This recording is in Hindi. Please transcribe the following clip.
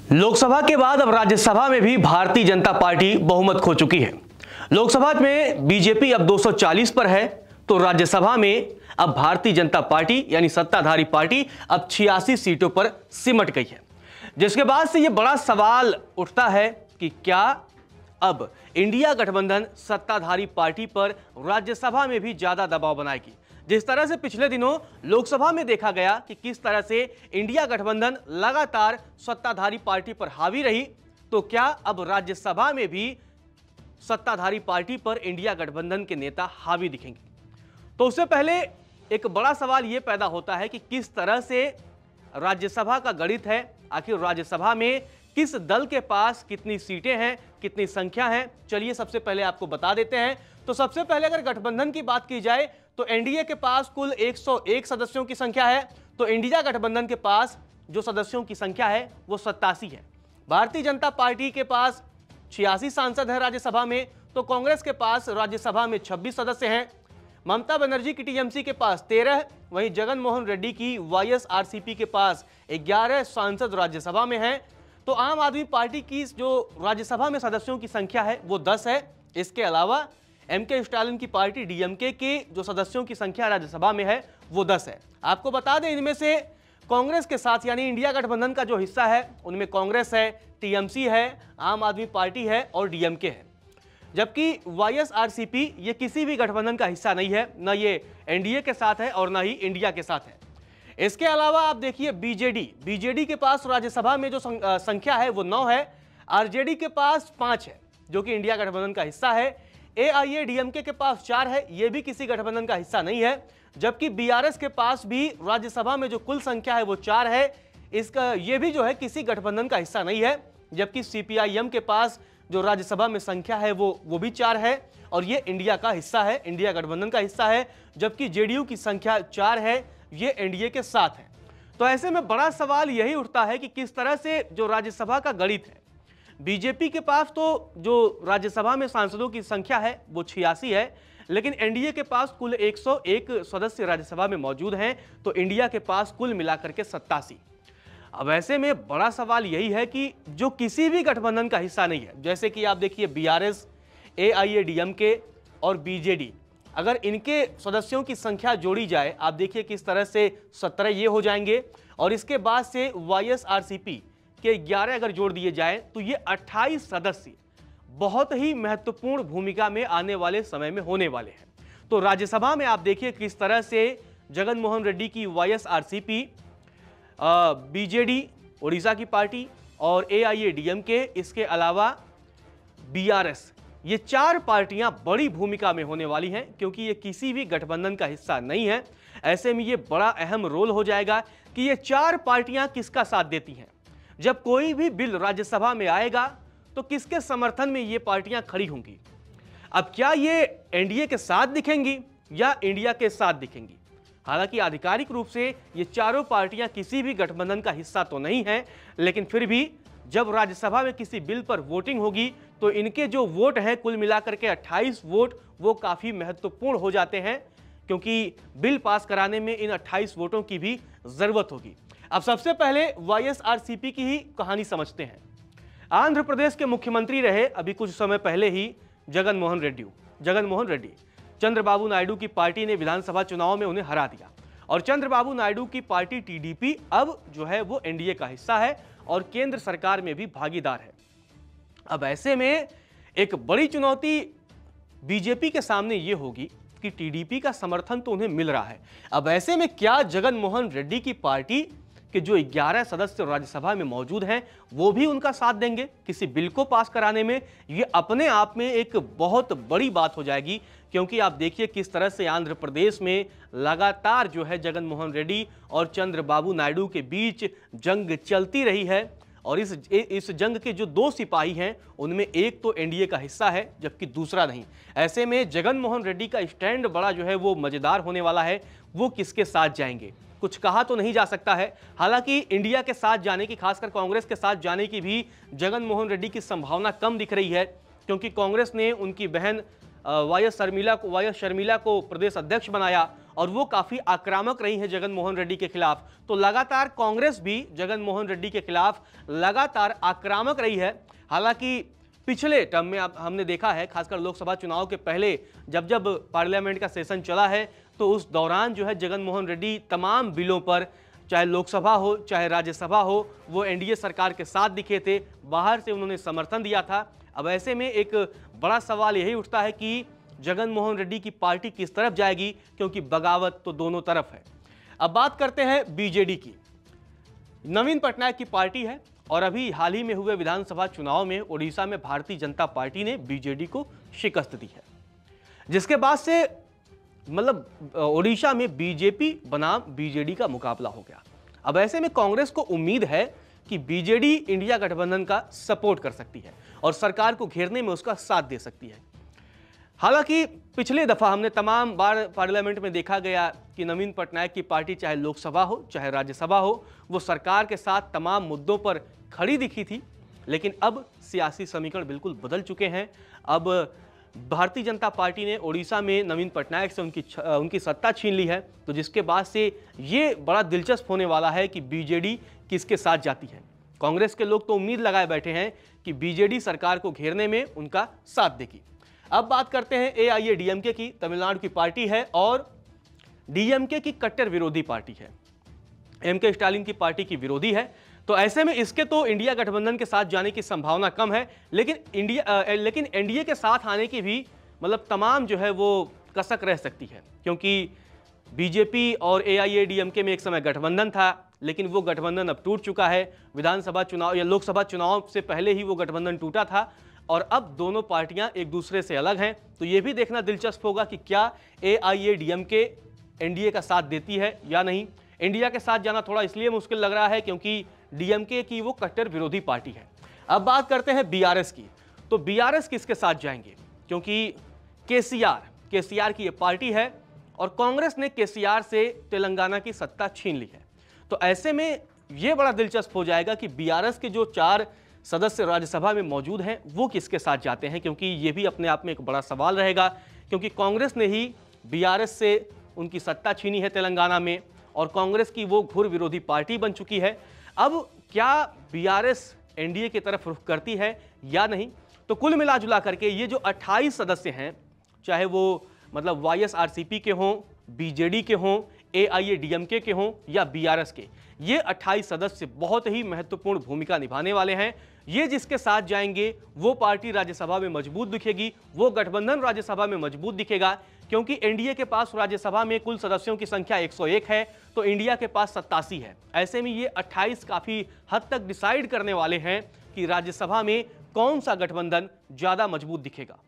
लोकसभा के बाद अब राज्यसभा में भी भारतीय जनता पार्टी बहुमत खो चुकी है। लोकसभा में बीजेपी अब 240 पर है, तो राज्यसभा में अब भारतीय जनता पार्टी यानी सत्ताधारी पार्टी अब 86 सीटों पर सिमट गई है। जिसके बाद से यह बड़ा सवाल उठता है कि क्या अब इंडिया गठबंधन सत्ताधारी पार्टी पर राज्यसभा में भी ज्यादा दबाव बनाएगी। जिस तरह से पिछले दिनों लोकसभा में देखा गया कि किस तरह से इंडिया गठबंधन लगातार सत्ताधारी पार्टी पर हावी रही, तो क्या अब राज्यसभा में भी सत्ताधारी पार्टी पर इंडिया गठबंधन के नेता हावी दिखेंगे। तो उससे पहले एक बड़ा सवाल यह पैदा होता है कि किस तरह से राज्यसभा का गणित है। आखिर राज्यसभा में किस दल के पास कितनी सीटें हैं, कितनी संख्या है, चलिए सबसे पहले आपको बता देते हैं। तो सबसे पहले अगर गठबंधन की बात की जाए तो एनडीए के पास कुल 101 सदस्यों की संख्या है, तो इंडिया गठबंधन के पास जो सदस्यों की संख्या है वो 87 है। भारतीय जनता पार्टी के पास 86 सांसद है राज्यसभा में, तो कांग्रेस के पास राज्यसभा में 26 सदस्य हैं। ममता बनर्जी की टीएमसी के पास 13, वहीं जगन मोहन रेड्डी की वाईएसआरसीपी के पास 11 सांसद राज्यसभा में हैं। तो आम आदमी पार्टी की जो राज्यसभा में सदस्यों की संख्या है वो 10 है। इसके अलावा एमके स्टालिन की पार्टी डीएमके के जो सदस्यों की संख्या राज्यसभा में है वो 10 है। आपको बता दें इनमें से कांग्रेस के साथ यानी इंडिया गठबंधन का जो हिस्सा है उनमें कांग्रेस है, टीएमसी है, आम आदमी पार्टी है और डीएमके है। जबकि वाईएसआरसीपी ये किसी भी गठबंधन का हिस्सा नहीं है, न ये एनडीए के साथ है और न ही इंडिया के साथ है। इसके अलावा आप देखिए बीजेडी के पास राज्यसभा में जो संख्या है वो 9 है। आरजेडी के पास 5 है जो कि इंडिया गठबंधन का हिस्सा है। एआईएडीएमके के पास 4 है, यह भी किसी गठबंधन का हिस्सा नहीं है। जबकि बीआरएस के पास भी राज्यसभा में जो कुल संख्या है वो 4 है, इसका ये भी जो है किसी गठबंधन का हिस्सा नहीं है। जबकि सीपीआईएम के पास जो राज्यसभा में संख्या है वो भी 4 है और ये इंडिया का हिस्सा है, इंडिया गठबंधन का हिस्सा है। जबकि जेडीयू की संख्या 4 है, ये एनडीए के साथ है। तो ऐसे में बड़ा सवाल यही उठता है कि किस तरह से जो राज्यसभा का गणित है, बीजेपी के पास तो जो राज्यसभा में सांसदों की संख्या है वो 86 है, लेकिन एनडीए के पास कुल 101 सदस्य राज्यसभा में मौजूद हैं, तो इंडिया के पास कुल मिलाकर के 87। अब ऐसे में बड़ा सवाल यही है कि जो किसी भी गठबंधन का हिस्सा नहीं है, जैसे कि आप देखिए बीआरएस, एआईएडीएमके और बीजेडी, अगर इनके सदस्यों की संख्या जोड़ी जाए, आप देखिए किस तरह से 17 ये हो जाएंगे और इसके बाद से वाईएसआरसीपी के 11 अगर जोड़ दिए जाए तो ये 28 सदस्य बहुत ही महत्वपूर्ण भूमिका में आने वाले समय में होने वाले हैं। तो राज्यसभा में आप देखिए किस तरह से जगन मोहन रेड्डी की वाईएसआरसीपी, बीजेडी उड़ीसा की पार्टी और एआईएडीएमके, इसके अलावा बीआरएस, ये 4 पार्टियां बड़ी भूमिका में होने वाली हैं क्योंकि ये किसी भी गठबंधन का हिस्सा नहीं है। ऐसे में ये बड़ा अहम रोल हो जाएगा कि ये 4 पार्टियां किसका साथ देती हैं। जब कोई भी बिल राज्यसभा में आएगा तो किसके समर्थन में ये पार्टियां खड़ी होंगी। अब क्या ये एनडीए के साथ दिखेंगी या इंडिया के साथ दिखेंगी। हालांकि आधिकारिक रूप से ये चारों पार्टियां किसी भी गठबंधन का हिस्सा तो नहीं है, लेकिन फिर भी जब राज्यसभा में किसी बिल पर वोटिंग होगी तो इनके जो वोट हैं कुल मिलाकर के 28 वोट वो काफी महत्वपूर्ण हो जाते हैं, क्योंकि बिल पास कराने में इन 28 वोटों की भी जरूरत होगी। अब सबसे पहले वाईएसआरसीपी की ही कहानी समझते हैं। आंध्र प्रदेश के मुख्यमंत्री रहे अभी कुछ समय पहले ही जगन मोहन रेड्डी। चंद्रबाबू नायडू की पार्टी ने विधानसभा चुनाव में उन्हें हरा दिया और चंद्रबाबू नायडू की पार्टी टीडीपी अब जो है वो एनडीए का हिस्सा है और केंद्र सरकार में भी भागीदार है। अब ऐसे में एक बड़ी चुनौती बीजेपी के सामने ये होगी कि टीडीपी का समर्थन तो उन्हें मिल रहा है। अब ऐसे में क्या जगन मोहन रेड्डी की पार्टी के जो 11 सदस्य राज्यसभा में मौजूद हैं वो भी उनका साथ देंगे किसी बिल को पास कराने में। ये अपने आप में एक बहुत बड़ी बात हो जाएगी, क्योंकि आप देखिए किस तरह से आंध्र प्रदेश में लगातार जो है जगन मोहन रेड्डी और चंद्रबाबू नायडू के बीच जंग चलती रही है और इस जंग के जो 2 सिपाही हैं उनमें एक तो एनडीए का हिस्सा है जबकि दूसरा नहीं। ऐसे में जगन मोहन रेड्डी का स्टैंड बड़ा जो है वो मजेदार होने वाला है। वो किसके साथ जाएंगे कुछ कहा तो नहीं जा सकता है। हालांकि इंडिया के साथ जाने की, खासकर कांग्रेस के साथ जाने की भी जगन मोहन रेड्डी की संभावना कम दिख रही है, क्योंकि कांग्रेस ने उनकी बहन वाई एस शर्मिला को प्रदेश अध्यक्ष बनाया और वो काफी आक्रामक रही है जगन मोहन रेड्डी के खिलाफ, तो लगातार कांग्रेस भी जगन मोहन रेड्डी के खिलाफ लगातार आक्रामक रही है। हालांकि पिछले टर्म में हमने देखा है, खासकर लोकसभा चुनाव के पहले जब जब पार्लियामेंट का सेशन चला है, तो उस दौरान जो है जगन मोहन रेड्डी तमाम बिलों पर, चाहे लोकसभा हो चाहे राज्यसभा हो, वो एनडीए सरकार के साथ दिखे थे, बाहर से उन्होंने समर्थन दिया था। अब ऐसे में एक बड़ा सवाल यही उठता है कि जगन मोहन रेड्डी की पार्टी किस तरफ जाएगी, क्योंकि बगावत तो दोनों तरफ है। अब बात करते हैं बीजेडी की। नवीन पटनायक की पार्टी है और अभी हाल ही में हुए विधानसभा चुनाव में ओडिशा में भारतीय जनता पार्टी ने बीजेडी को शिकस्त दी है, जिसके बाद से मतलब ओडिशा में बीजेपी बनाम बीजेडी का मुकाबला हो गया। अब ऐसे में कांग्रेस को उम्मीद है कि बीजेडी इंडिया गठबंधन का सपोर्ट कर सकती है और सरकार को घेरने में उसका साथ दे सकती है। हालांकि पिछले दफा हमने तमाम बार पार्लियामेंट में देखा गया कि नवीन पटनायक की पार्टी चाहे लोकसभा हो चाहे राज्यसभा हो, वो सरकार के साथ तमाम मुद्दों पर खड़ी दिखी थी। लेकिन अब सियासी समीकरण बिल्कुल बदल चुके हैं। अब भारतीय जनता पार्टी ने ओडिशा में नवीन पटनायक से उनकी सत्ता छीन ली है, तो जिसके बाद से ये बड़ा दिलचस्प होने वाला है कि बीजेडी किसके साथ जाती है। कांग्रेस के लोग तो उम्मीद लगाए बैठे हैं कि बीजेडी सरकार को घेरने में उनका साथ देगी। अब बात करते हैं एआईएडीएमके की। तमिलनाडु की पार्टी है और डीएमके की कट्टर विरोधी पार्टी है, एमके स्टालिन की पार्टी की विरोधी है। तो ऐसे में इसके तो इंडिया गठबंधन के साथ जाने की संभावना कम है, लेकिन एनडीए के साथ आने की भी मतलब तमाम जो है वो कसक रह सकती है, क्योंकि बीजेपी और एआईएडीएमके में एक समय गठबंधन था, लेकिन वो गठबंधन अब टूट चुका है। विधानसभा चुनाव या लोकसभा चुनाव से पहले ही वो गठबंधन टूटा था और अब दोनों पार्टियां एक दूसरे से अलग हैं। तो ये भी देखना दिलचस्प होगा कि क्या एआईएडीएमके एनडीए का साथ देती है या नहीं। इंडिया के साथ जाना थोड़ा इसलिए मुश्किल लग रहा है क्योंकि डीएमके की वो कट्टर विरोधी पार्टी है। अब बात करते हैं बीआरएस की। तो बीआरएस किसके साथ जाएंगे, क्योंकि केसीआर की ये पार्टी है और कांग्रेस ने केसीआर से तेलंगाना की सत्ता छीन ली है। तो ऐसे में ये बड़ा दिलचस्प हो जाएगा कि बीआरएस के जो 4 सदस्य राज्यसभा में मौजूद हैं वो किसके साथ जाते हैं, क्योंकि ये भी अपने आप में एक बड़ा सवाल रहेगा, क्योंकि कांग्रेस ने ही बीआरएस से उनकी सत्ता छीनी है तेलंगाना में और कांग्रेस की वो घुर विरोधी पार्टी बन चुकी है। अब क्या बीआरएस एनडीए की तरफ रुख करती है या नहीं। तो कुल मिला जुला करके ये जो 28 सदस्य हैं, चाहे वो मतलब वाईएसआरसीपी के हों, बीजेडी के हों, एआईएडीएमके के हों या बीआरएस के, ये 28 सदस्य बहुत ही महत्वपूर्ण भूमिका निभाने वाले हैं। ये जिसके साथ जाएंगे वो पार्टी राज्यसभा में मजबूत दिखेगी, वो गठबंधन राज्यसभा में मजबूत दिखेगा, क्योंकि एनडीए के पास राज्यसभा में कुल सदस्यों की संख्या 101 है तो इंडिया के पास 87 है। ऐसे में ये 28 काफी हद तक डिसाइड करने वाले हैं कि राज्यसभा में कौन सा गठबंधन ज्यादा मजबूत दिखेगा।